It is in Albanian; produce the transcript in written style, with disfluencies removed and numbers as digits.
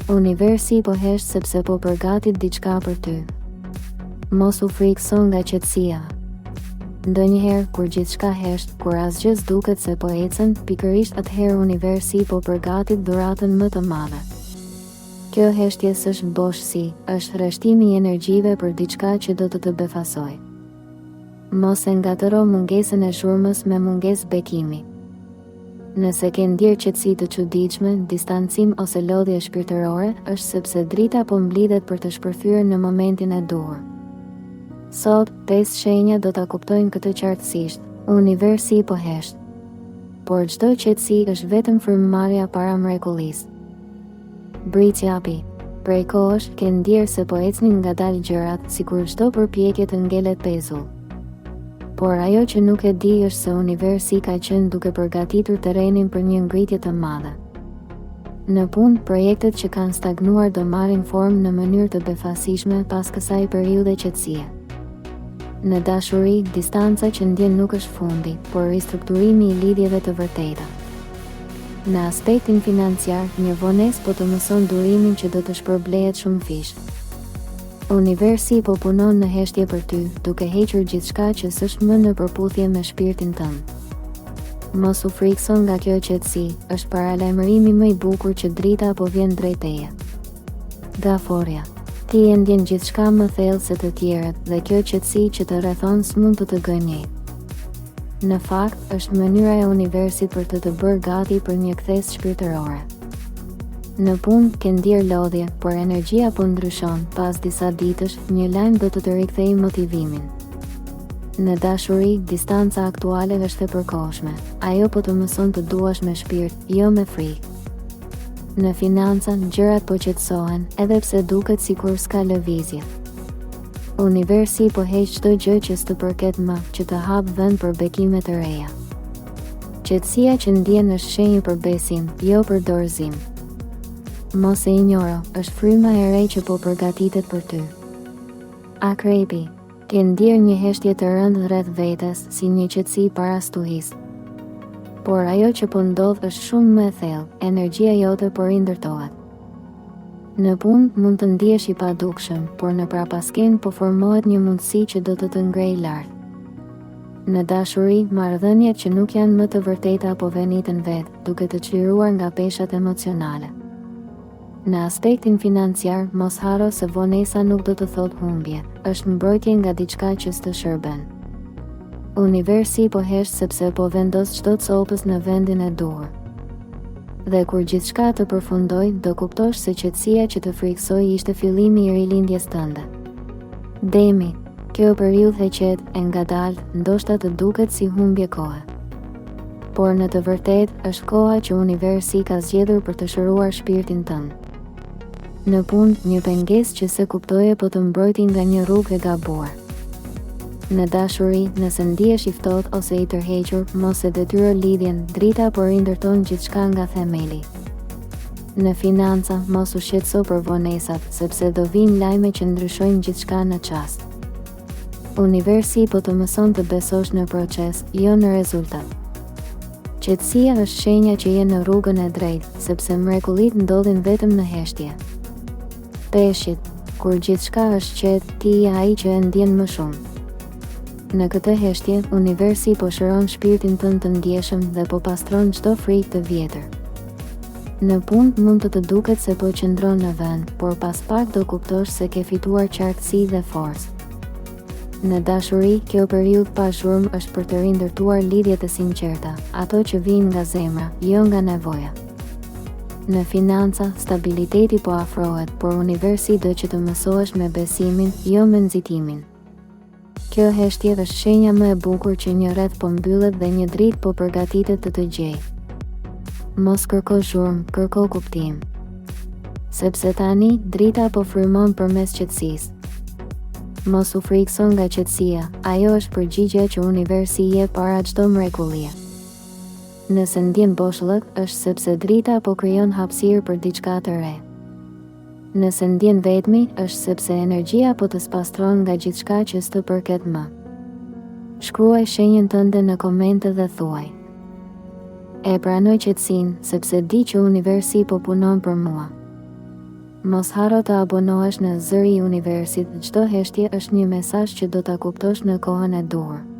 Universi po hesht sepse po përgatit diçka për ty. Mos u frikson nga qetësia. Ndonjëherë, kur gjithçka hesht, kur asgjë s'duket se po ecën, pikërisht atëherë universi po përgatit dhuratën më të madhe. Kjo heshtje s'është boshësi, është rreshtimi i energjive për diçka që do të befasoj. Mos e ngatëro mungesën e shurmës me mungesë bekimi. Nëse ke ndjerë qetësi të çuditshme, distancim ose lodhje shpirtërore, është sepse drita po mblidhet për të shpërthyer në momentin e duhur. Sot, 5 shenja do ta kuptojnë këtë qartësisht. Universi po hesht. Por çdo qetësi është vetëm frymëmarrja para mrekullisë. Britsjapi. Prej kohësh ke ndjerë se po ecnin ngadalë gjërat, sikur çdo përpjekje të ngelet pezull. Por ajo që nuk e di është se universi ka qenë duke përgatitur terrenin për një ngritje të madhe. Në punë, projektet që kanë stagnuar do marrin formë në mënyrë të befasishme pas kësaj periudhe qetësie. Në dashuri, distanca që ndjen nuk është fundi, por ristrukturimi i lidhjeve të vërteta. Në aspektin financiar, një vonesë po të mëson durimin që do të shpërblehet shumë fish. Universi po punon në heshtje për ty, duke hequr gjithçka që s'është më në përputhje me shpirtin tënd. Mos u frikson nga kjo qetësi, është paralajmërimi më i bukur që drita po vjen drejt teje. Gaforja. Ti e ndjen gjithçka më thellë se të tjerët dhe kjo qetësi që të rrethon s'mund të gënjej. Në fakt, është mënyra e universit për të bërë gati për një kthes shpirtërore. Në punë, ke ndjerë lodhje, por energjia po ndryshon, pas disa ditësh, një lajm do të rikthejë motivimin. Në dashuri, distanca aktuale është e përkohshme. Ajo po të mëson të duash me shpirt, jo me frikë. Në financa, gjërat po qetësohen, edhe pse duket sikur s'ka lëvizje. Universi po heq çdo gjë që s'të përket më, që të hap vend për bekime të reja. Qetësia që ndjen është shenjë për besim, jo për dorëzim. Mos e injoro, është fryma e re që po përgatitet për ty. Akrepi. Ke ndjerë një heshtje të rëndë rreth vetes, si një qetësi para stuhisë. Por ajo që po ndodh është shumë më e thellë, energjia jote po rindërtohet. Në punë mund të ndihesh i padukshëm, por në prapaskenë po formohet një mundësi që do të ngrejë lart. Në dashuri, marrëdhëniet që nuk janë më të vërteta po veniten vetë, duke të çliruar nga peshat emocionale. Në aspektin financiar, mos harro se vonesa nuk do të thotë humbje, është mbrojtje nga diçka që s'të shërben. Universi po hesht sepse po vendos çdo copës në vendin e duhur. Dhe kur gjithçka të përfundoj, do kuptosh se qetësia që të friksoi ishte fillimi i rilindjes tënde. Demi. Kjo periudhë e qetë, e ngadalë, ndoshta të duket si humbje kohe. Por në të vërtetë është koha që universi ka zgjedhur për të shëruar shpirtin tënd. Në punë, një pengesë që se kuptoje po të mbrojti nga një rrugë e gabuar. Në dashuri, nëse ndihesh i ftohtë ose i tërhequr, mos e detyro lidhjen, drita po rindërton gjithçka nga themeli. Në financa, mos u shqetëso për vonesat, sepse do vinë lajme që ndryshojnë gjithçka në çast. Universi po të mëson të besosh në proces, jo në rezultat. Qetësia është shenja që je në rrugën e drejtë, sepse mrekullit ndodhin vetëm në heshtje. Peshqit. Kur gjithçka është qetë, ti je ai që e ndjen më shumë. Në këtë heshtje, universi po shëron shpirtin tënd të ndjeshëm dhe po pastron çdo frikë të vjetër. Në punë mund të duket se po qëndron në vend, por pas pak do kuptosh se ke fituar qartësi dhe forcë. Në dashuri, kjo periudhë pa zhurmë është për të rindërtuar lidhjet e sinqerta, ato që vijnë nga zemra, jo nga nevoja. Në financa, stabiliteti po afrohet, por universi do që të mësohesh me besimin, jo me nxitimin. Kjo heshtje është shenja më e bukur që një rreth po mbyllet dhe një dritë po përgatitet të gjejë. Mos kërko zhurmë, kërko kuptim. Sepse tani, drita po frymon përmes qetësisë. Mos u frikson nga qetësia, ajo është përgjigjja që universi jep para çdo mrekullie. Nëse ndjen boshllëk, është sepse drita po krijon hapësirë për diçka të re. Nëse ndjen vetmi, është sepse energjia po të spastron nga gjithçka që s'të përket më. Shkruaj shenjën tënde në komente dhe thuaj: E pranoj qetësinë, sepse di që universi po punon për mua. Mos haro të abonohesh në Zëri i Universit. Çdo heshtje është një mesazh që do ta kuptosh në kohën e duhur.